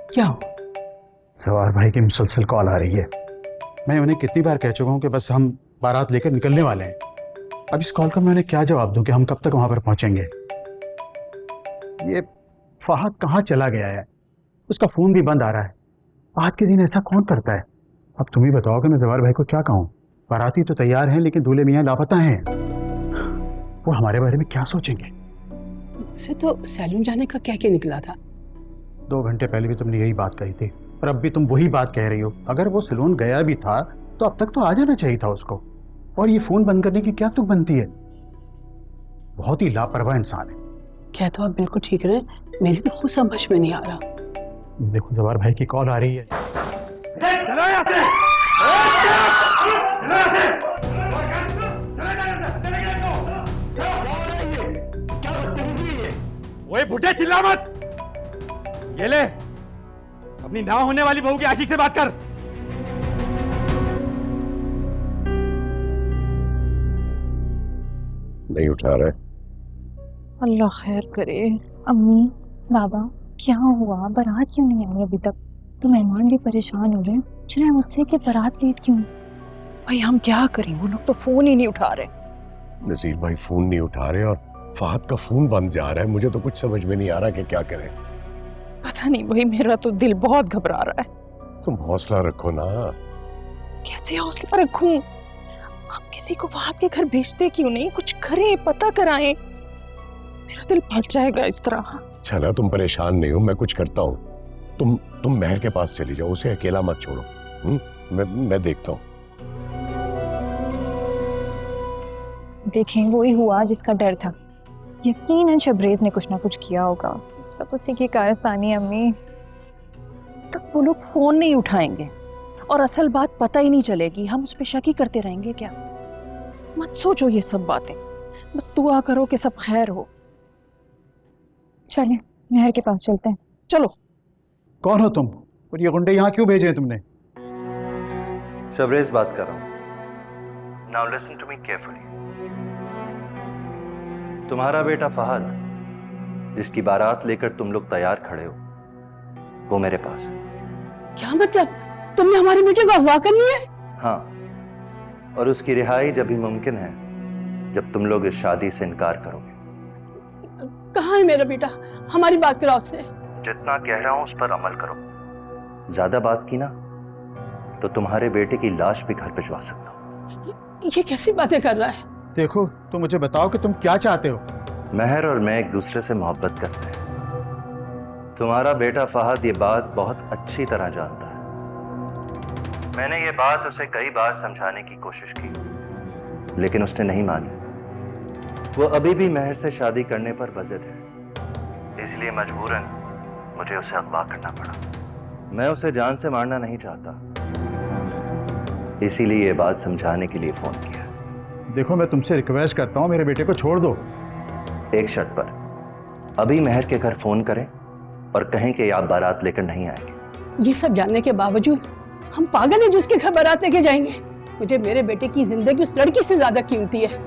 क्या हो? सवार भाई की मुसलसल कॉल आ रही है। मैं उन्हें कितनी बार कह चुका हूँ कि बस हम बारात लेकर निकलने वाले हैं। अब इस कॉल का मैं उन्हें क्या जवाब दूं कि हम कब तक वहां पर पहुंचेंगे। ये फहद कहाँ चला गया है? उसका फोन भी बंद आ रहा है। आज के दिन ऐसा कौन करता है? अब तुम ही बताओ कि मैं जवार भाई को क्या कहूँ। बाराती तो तैयार हैं लेकिन दूल्हे मियाँ लापता हैं। वो हमारे बारे में क्या सोचेंगे? से तो सैलून जाने का कह के निकला था। 2 घंटे पहले भी तुमने यही बात कही थी और अब भी तुम वही बात कह रही हो। अगर वो सैलून गया भी था तो अब तक तो आ जाना चाहिए था उसको। और ये फोन बंद करने की क्या तुक बनती है? बहुत ही लापरवाह इंसान है। कह तो आप बिल्कुल ठीक रहे, मेरी तो खुद समझ में नहीं आ रहा। देखो जवार भाई की कॉल आ रही है। ओए बुड्ढे चिल्ला मत। ये ले अपनी ना होने वाली बहू के आशिक से बात कर। नहीं उठा रहे। अल्लाह खैर करे। अम्मी बाबा क्या हुआ, बारात क्यों नहीं आई अभी तक? तो मेहमान भी परेशान हो रहे हैं, पूछ रहे हैं मुझसे कि बारात लेट क्यों? भाई हम क्या करें, वो लोग तो फोन ही नहीं उठा रहे। नजीर भाई फोन नहीं उठा रहे और फहद का फोन बंद जा रहा है। मुझे तो कुछ समझ में नहीं आ रहा कि क्या करें। पता नहीं भाई, मेरा तो दिल बहुत घबरा रहा है। तुम हौसला रखो ना। कैसे हौसला रखूं? आप किसी को फहद के घर भेजते क्यों नहीं? कुछ करें, पता कराएं। मेरा दिल फट जाएगा इस तरह। चला तुम परेशान नहीं हो, मैं कुछ करता हूँ। तुम महर के पास चली जाओ, उसे अकेला मत छोड़ो। मैं देखता हूँ। देखें वही हुआ जिसका डर था। यकीनन शबरेज ने कुछ ना कुछ किया होगा। सब उसी की कारस्तानी है अम्मी। तब वो लोग फोन नहीं उठाएंगे और असल बात पता ही नहीं चलेगी। हम उस पे शक ही करते रहेंगे क्या? मत सोचो ये सब बातें, बस दुआ करो कि सब खैर हो। चलें महर के पास चलते हैं। चलो। कौन हो तुम और ये गुंडे यहाँ क्यों भेजे हैं तुमने? शबरेज बात कर रहा हूं। Now listen to me carefully. तुम्हारा बेटा फहद, जिसकी बारात लेकर तुम लोग तैयार खड़े हो, वो मेरे पास है। क्या मतलब? तुमने हमारे बेटे को अगवा कर लिया है? हाँ, और उसकी रिहाई जब भी मुमकिन है जब तुम लोग इस शादी से इनकार करोगे। कहाँ है मेरा बेटा? हमारी बात कराओ उससे। जितना कह रहा हूं उस पर अमल करो। ज्यादा बात की ना तो तुम्हारे बेटे की लाश भी घर भिजवा सकता हूं। ये कैसी बातें कर रहा है? देखो तो मुझे बताओ कि तुम क्या चाहते हो। महर और मैं एक दूसरे से मोहब्बत करते हैं। तुम्हारा बेटा फहद ये बात बहुत अच्छी तरह जानता है। मैंने ये बात उसे कई बार समझाने की कोशिश की लेकिन उसने नहीं मानी। वो अभी भी महर से शादी करने पर वजिद है, इसलिए मजबूरन मुझे उसे अगवा करना पड़ा। मैं उसे जान से मारना नहीं चाहता, इसीलिए ये बात समझाने के लिए फोन किया। देखो मैं तुमसे रिक्वेस्ट करता हूँ, मेरे बेटे को छोड़ दो। एक शर्त पर। अभी महर के घर फोन करें और कहें कि आप बारात लेकर नहीं आएंगे। ये सब जानने के बावजूद हम पागल हैं जो उसके घर बारात लेके जाएंगे? मुझे मेरे बेटे की जिंदगी उस लड़की से ज्यादा कीमती है।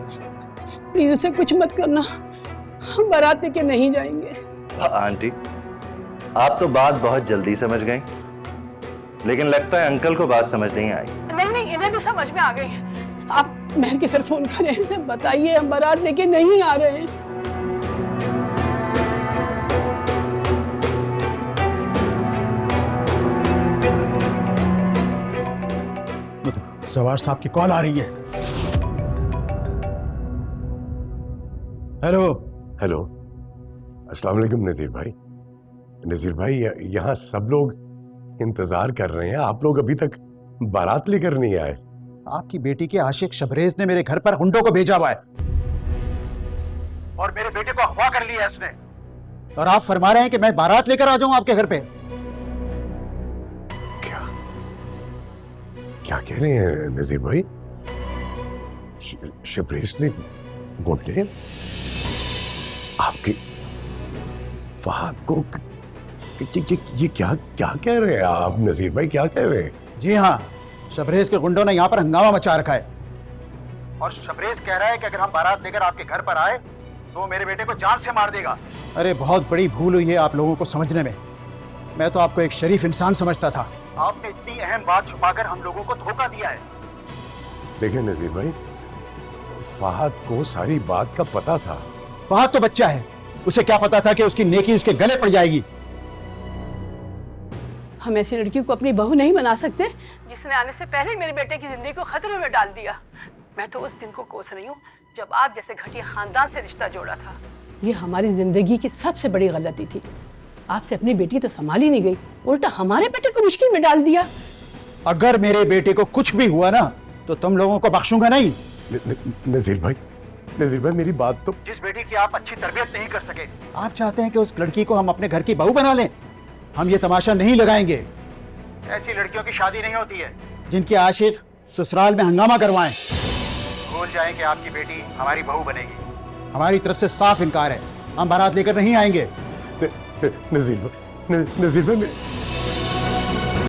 प्लीज उसे कुछ मत करना, हम बारात लेके नहीं जाएंगे। आंटी, आप तो बात बहुत जल्दी समझ गई, लेकिन लगता है अंकल को बात समझ नहीं आई। नहीं, इन्हें भी समझ में आ गई है। आप महर के घर फोन करें, इसे बताइए हम बारात लेके नहीं आ रहे हैं। सवार साहब की कॉल आ रही है। हेलो। हेलो, अस्सलाम वालेकुम नजीर भाई। नजीर भाई यहाँ सब लोग इंतजार कर रहे हैं, आप लोग अभी तक बारात लेकर नहीं आए। आपकी बेटी के आशिक शबरेज ने मेरे घर पर गुंडों को भेजा हुआ है और मेरे बेटे को अगवा कर लिया है उसने। और आप फरमा रहे हैं कि मैं बारात लेकर आ जाऊं आपके घर पे? क्या कह रहे हैं नजीर भाई? शबरेज ने गुंडे आपके फहद को ये क्या क्या कह रहे हैं आप नजीर भाई? क्या कह रहे हैं? जी हाँ, शबरेज के गुंडों ने यहाँ पर हंगामा मचा रखा है और शबरेज कह रहा है कि अगर हम बारात लेकर आपके घर पर आए तो मेरे बेटे को जान से मार देगा। अरे बहुत बड़ी भूल हुई है आप लोगों को समझने में। मैं तो आपको एक शरीफ इंसान समझता था। आपने इतनी अहम बात छुपाकर हम लोगों को धोखा दिया है। देखिए नजीर भाई, फहद को सारी बात का पता था। फहद तो बच्चा है, उसे क्या पता था कि उसकी नेकी उसके गले पड़ जाएगी। हम ऐसी लड़की को अपनी बहू नहीं बना सकते जिसने आने से पहले मेरे बेटे की जिंदगी को खतरे में डाल दिया। मैं तो उस दिन को कोस रही हूँ जब आप जैसे घटिया खानदान से रिश्ता जोड़ा था। ये हमारी जिंदगी की सबसे बड़ी गलती थी। आपसे अपनी बेटी तो संभाली नहीं गई, उल्टा हमारे बेटे को मुश्किल में डाल दिया। अगर मेरे बेटे को कुछ भी हुआ ना तो तुम लोगों को बख्शूंगा नहीं। नजीर भाई मेरी बात तो। जिस बेटी की आप अच्छी तरबियत नहीं कर सके। आप चाहते हैं कि उस लड़की को हम अपने घर की बहू बना लें? हम ये तमाशा नहीं लगाएंगे। ऐसी लड़कियों की शादी नहीं होती है। जिनके आशिक ससुराल में हंगामा करवाएं। भूल जाएं कि आपकी बेटी हमारी बहू बनेगी। हमारी तरफ से साफ इनकार है, हम बारात लेकर नहीं आएंगे। नजीर भाई